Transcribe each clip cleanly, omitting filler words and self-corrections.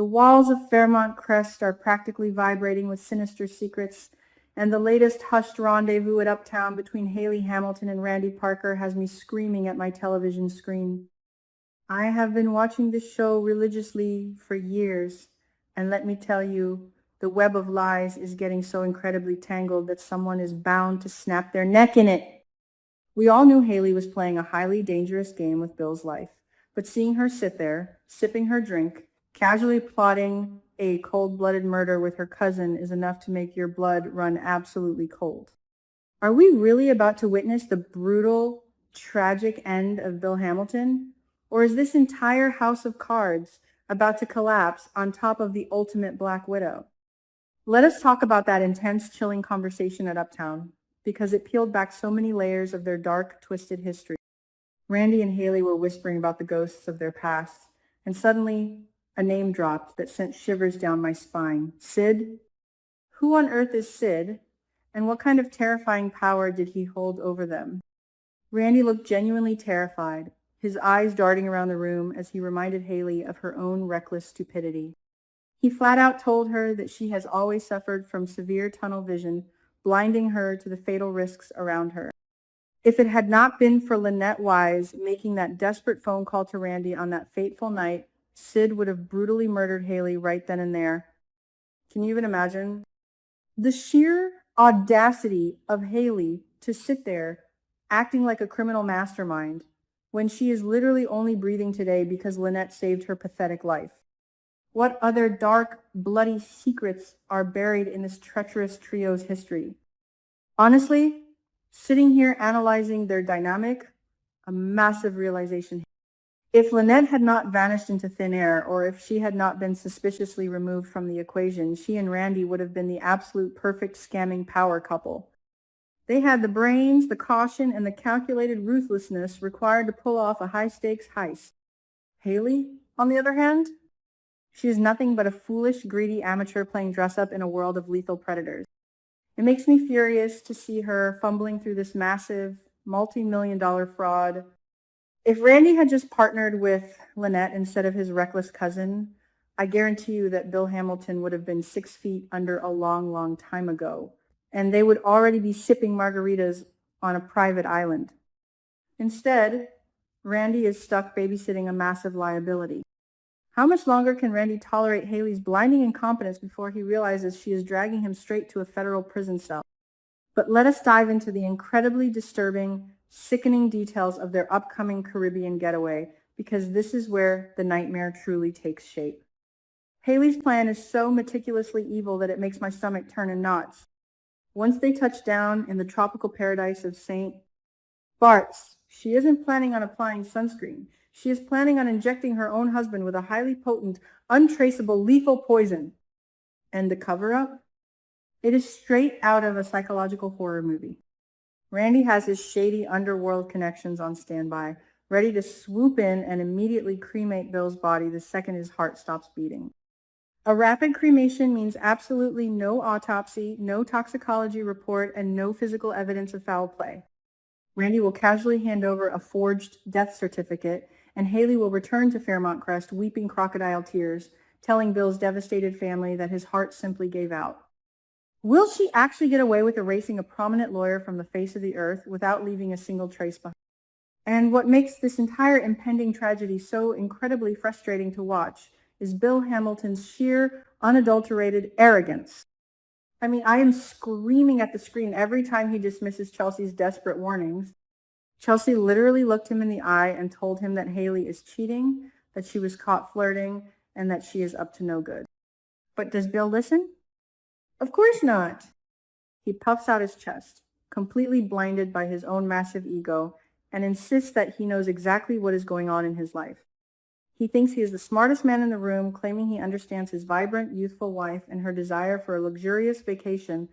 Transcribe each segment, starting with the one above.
walls of Fairmont Crest are practically vibrating with sinister secrets, and the latest hushed rendezvous at Uptown between Hayley Hamilton and Randy Parker has me screaming at my television screen. I have been watching this show religiously for years, and let me tell you, the web of lies is getting so incredibly tangled that someone is bound to snap their neck in it. We all knew Hayley was playing a highly dangerous game with Bill's life, but seeing her sit there, sipping her drink, casually plotting a cold-blooded murder with her cousin is enough to make your blood run absolutely cold. Are we really about to witness the brutal, tragic end of Bill Hamilton? Or is this entire house of cards about to collapse on top of the ultimate Black Widow? Let us talk about that intense, chilling conversation at Uptown, because it peeled back so many layers of their dark, twisted history. Randy and Hayley were whispering about the ghosts of their past, and suddenly a name dropped that sent shivers down my spine. Sid? Who on earth is Sid, and what kind of terrifying power did he hold over them? Randy looked genuinely terrified, his eyes darting around the room as he reminded Hayley of her own reckless stupidity. He flat out told her that she has always suffered from severe tunnel vision, blinding her to the fatal risks around her. If it had not been for Lynette Wise making that desperate phone call to Randy on that fateful night, Sid would have brutally murdered Hayley right then and there. Can you even imagine? The sheer audacity of Hayley to sit there acting like a criminal mastermind when she is literally only breathing today because Lynette saved her pathetic life. What other dark, bloody secrets are buried in this treacherous trio's history? Honestly, sitting here analyzing their dynamic, a massive realization. If Lynette had not vanished into thin air, or if she had not been suspiciously removed from the equation, she and Randy would have been the absolute perfect scamming power couple. They had the brains, the caution, and the calculated ruthlessness required to pull off a high-stakes heist. Hayley, on the other hand, she is nothing but a foolish, greedy amateur playing dress-up in a world of lethal predators. It makes me furious to see her fumbling through this massive, multi-million-dollar fraud. If Randy had just partnered with Lynette instead of his reckless cousin, I guarantee you that Bill Hamilton would have been 6 feet under a long, long time ago, and they would already be sipping margaritas on a private island. Instead, Randy is stuck babysitting a massive liability. How much longer can Randy tolerate Hayley's blinding incompetence before he realizes she is dragging him straight to a federal prison cell? But let us dive into the incredibly disturbing, sickening details of their upcoming Caribbean getaway, because this is where the nightmare truly takes shape. Hayley's plan is so meticulously evil that it makes my stomach turn in knots. Once they touch down in the tropical paradise of St. Bart's, she isn't planning on applying sunscreen. She is planning on injecting her own husband with a highly potent, untraceable, lethal poison. And the cover-up? It is straight out of a psychological horror movie. Randy has his shady underworld connections on standby, ready to swoop in and immediately cremate Bill's body the second his heart stops beating. A rapid cremation means absolutely no autopsy, no toxicology report, and no physical evidence of foul play. Randy will casually hand over a forged death certificate, and Hayley will return to Fairmont Crest weeping crocodile tears, telling Bill's devastated family that his heart simply gave out. Will she actually get away with erasing a prominent lawyer from the face of the earth without leaving a single trace behind? And what makes this entire impending tragedy so incredibly frustrating to watch is Bill Hamilton's sheer, unadulterated arrogance. I mean, I am screaming at the screen every time he dismisses Chelsea's desperate warnings. Chelsea literally looked him in the eye and told him that Hayley is cheating, that she was caught flirting, and that she is up to no good. But does Bill listen? Of course not. He puffs out his chest, completely blinded by his own massive ego, and insists that he knows exactly what is going on in his life. He thinks he is the smartest man in the room, claiming he understands his vibrant, youthful wife and her desire for a luxurious vacation.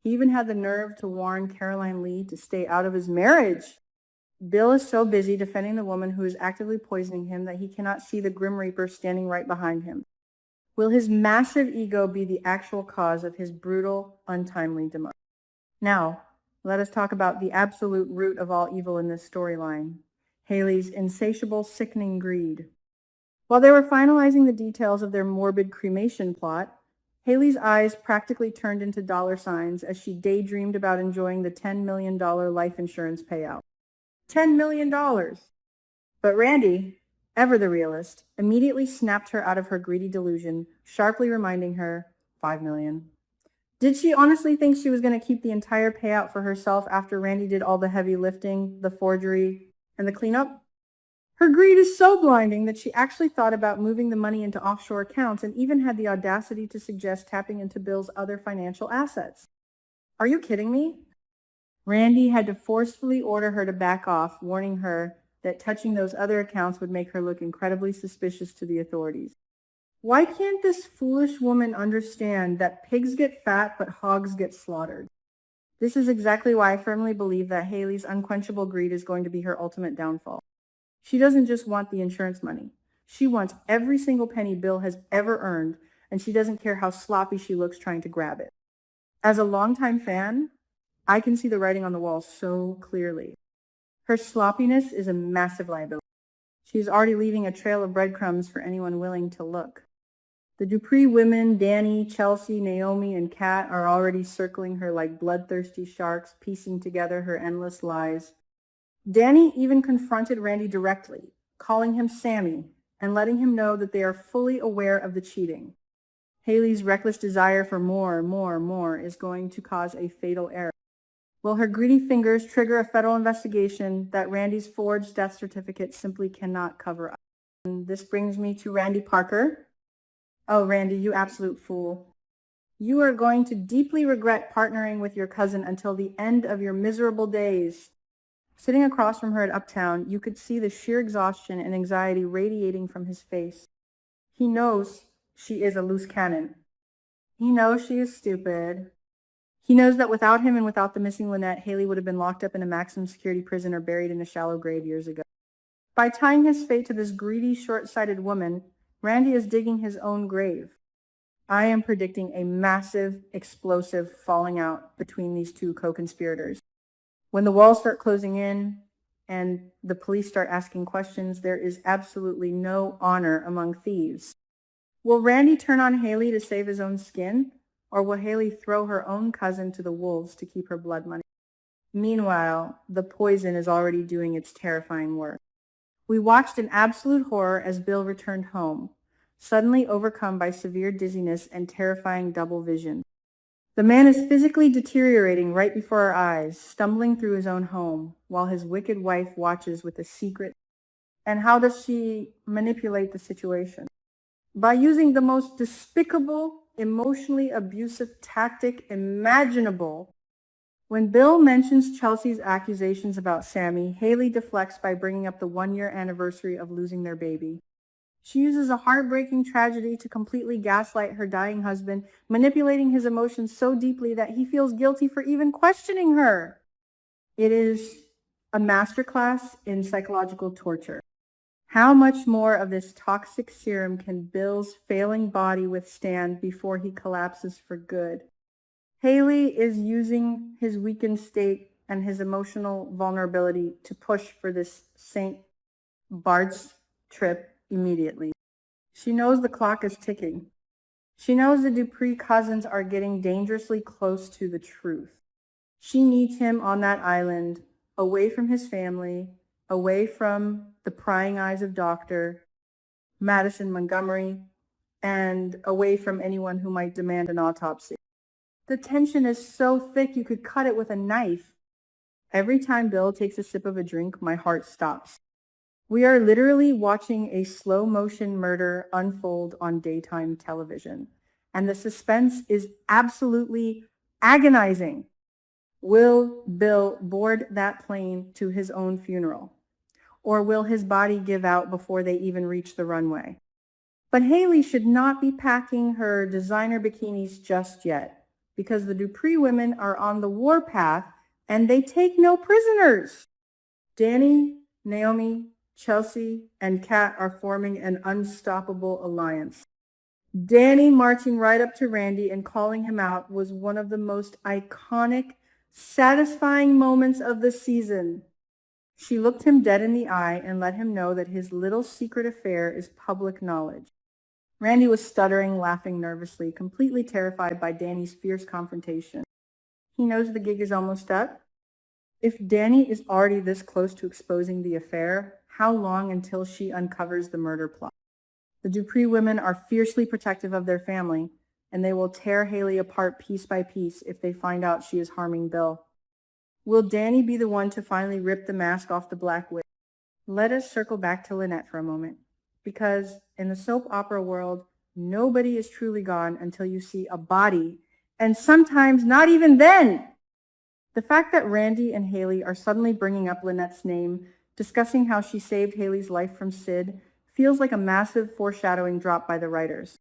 He even had the nerve to warn Caroline Lee to stay out of his marriage. Bill is so busy defending the woman who is actively poisoning him that he cannot see the Grim Reaper standing right behind him. Will his massive ego be the actual cause of his brutal, untimely demise? Now, let us talk about the absolute root of all evil in this storyline, Hayley's insatiable, sickening greed. While they were finalizing the details of their morbid cremation plot, Hayley's eyes practically turned into dollar signs as she daydreamed about enjoying the $10 million life insurance payout. $10 million! But Randy, ever the realist, immediately snapped her out of her greedy delusion, sharply reminding her, $5 million. Did she honestly think she was going to keep the entire payout for herself after Randy did all the heavy lifting, the forgery, and the cleanup? Her greed is so blinding that she actually thought about moving the money into offshore accounts and even had the audacity to suggest tapping into Bill's other financial assets. Are you kidding me? Randy had to forcefully order her to back off, warning her that touching those other accounts would make her look incredibly suspicious to the authorities. Why can't this foolish woman understand that pigs get fat but hogs get slaughtered? This is exactly why I firmly believe that Hayley's unquenchable greed is going to be her ultimate downfall. She doesn't just want the insurance money. She wants every single penny Bill has ever earned, and she doesn't care how sloppy she looks trying to grab it. As a longtime fan, I can see the writing on the wall so clearly. Her sloppiness is a massive liability. She's already leaving a trail of breadcrumbs for anyone willing to look. The Dupri women, Danny, Chelsea, Naomi, and Kat, are already circling her like bloodthirsty sharks, piecing together her endless lies. Danny even confronted Randy directly, calling him Sammy and letting him know that they are fully aware of the cheating. Hayley's reckless desire for more is going to cause a fatal error. Will her greedy fingers trigger a federal investigation that Randy's forged death certificate simply cannot cover up? And this brings me to Randy Parker. Oh, Randy, you absolute fool. You are going to deeply regret partnering with your cousin until the end of your miserable days. Sitting across from her at Uptown, you could see the sheer exhaustion and anxiety radiating from his face. He knows she is a loose cannon. He knows she is stupid. He knows that without him and without the missing Lynette, Hayley would have been locked up in a maximum security prison or buried in a shallow grave years ago. By tying his fate to this greedy, short-sighted woman, Randy is digging his own grave. I am predicting a massive, explosive falling out between these two co-conspirators. When the walls start closing in and the police start asking questions, there is absolutely no honor among thieves. Will Randy turn on Hayley to save his own skin, or will Hayley throw her own cousin to the wolves to keep her blood money? Meanwhile, the poison is already doing its terrifying work. We watched in absolute horror as Bill returned home, suddenly overcome by severe dizziness and terrifying double vision. The man is physically deteriorating right before our eyes, stumbling through his own home, while his wicked wife watches with a secret. And how does she manipulate the situation? By using the most despicable, emotionally abusive tactic imaginable. When Bill mentions Chelsea's accusations about Sammy, Hayley deflects by bringing up the one-year anniversary of losing their baby. She uses a heartbreaking tragedy to completely gaslight her dying husband, manipulating his emotions so deeply that he feels guilty for even questioning her. It is a masterclass in psychological torture. How much more of this toxic serum can Bill's failing body withstand before he collapses for good? Hayley is using his weakened state and his emotional vulnerability to push for this St. Bart's trip immediately. She knows the clock is ticking. She knows the Dupri cousins are getting dangerously close to the truth. She needs him on that island, away from his family, away from the prying eyes of Dr. Madison Montgomery, and away from anyone who might demand an autopsy. The tension is so thick you could cut it with a knife. Every time Bill takes a sip of a drink, my heart stops. We are literally watching a slow-motion murder unfold on daytime television, and the suspense is absolutely agonizing. Will Bill board that plane to his own funeral? Or will his body give out before they even reach the runway? But Hayley should not be packing her designer bikinis just yet, because the Dupri women are on the warpath and they take no prisoners. Danny, Naomi, Chelsea, and Kat are forming an unstoppable alliance. Danny marching right up to Randy and calling him out was one of the most iconic, satisfying moments of the season. She looked him dead in the eye and let him know that his little secret affair is public knowledge. Randy was stuttering, laughing nervously, completely terrified by Danny's fierce confrontation. He knows the gig is almost up. If Danny is already this close to exposing the affair, how long until she uncovers the murder plot? The Dupri women are fiercely protective of their family, and they will tear Hayley apart piece by piece if they find out she is harming Bill. Will Danny be the one to finally rip the mask off the Black Witch? Let us circle back to Lynette for a moment, because in the soap opera world, nobody is truly gone until you see a body, and sometimes not even then. The fact that Randy and Hayley are suddenly bringing up Lynette's name, discussing how she saved Hayley's life from Sid, feels like a massive foreshadowing drop by the writers.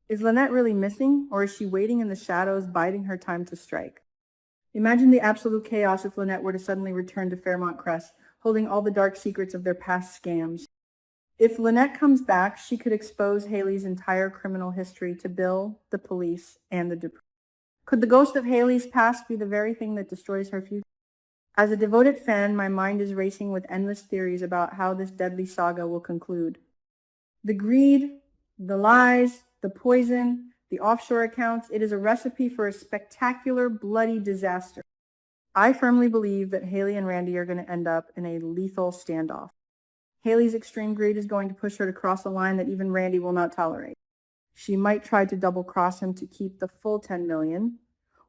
Is Lynette really missing, or is she waiting in the shadows, biding her time to strike? Imagine the absolute chaos if Lynette were to suddenly return to Fairmont Crest, holding all the dark secrets of their past scams. If Lynette comes back, she could expose Hayley's entire criminal history to Bill, the police, and the Dupri. Could the ghost of Hayley's past be the very thing that destroys her future? As a devoted fan, my mind is racing with endless theories about how this deadly saga will conclude. The greed, the lies, the poison, the offshore accounts, it is a recipe for a spectacular, bloody disaster. I firmly believe that Hayley and Randy are going to end up in a lethal standoff. Hayley's extreme greed is going to push her to cross a line that even Randy will not tolerate. She might try to double-cross him to keep the full $10 million,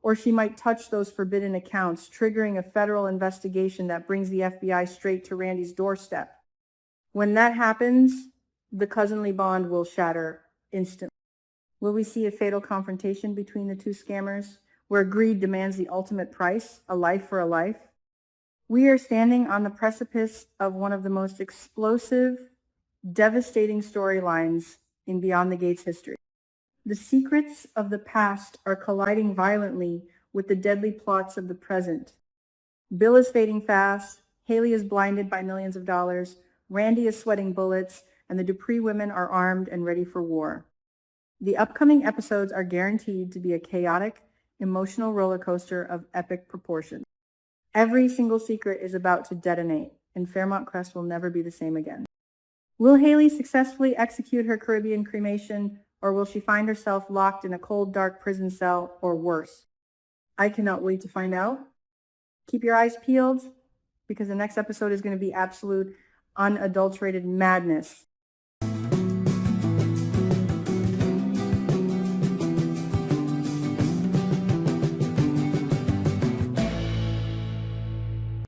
or she might touch those forbidden accounts, triggering a federal investigation that brings the FBI straight to Randy's doorstep. When that happens, the cousinly bond will shatter instantly. Will we see a fatal confrontation between the two scammers, where greed demands the ultimate price, a life for a life? We are standing on the precipice of one of the most explosive, devastating storylines in Beyond the Gates history. The secrets of the past are colliding violently with the deadly plots of the present. Bill is fading fast, Hayley is blinded by millions of dollars, Randy is sweating bullets, and the Dupri women are armed and ready for war. The upcoming episodes are guaranteed to be a chaotic, emotional roller coaster of epic proportions. Every single secret is about to detonate, and Fairmont Crest will never be the same again. Will Hayley successfully execute her Caribbean cremation, or will she find herself locked in a cold, dark prison cell, or worse? I cannot wait to find out. Keep your eyes peeled, because the next episode is going to be absolute, unadulterated madness.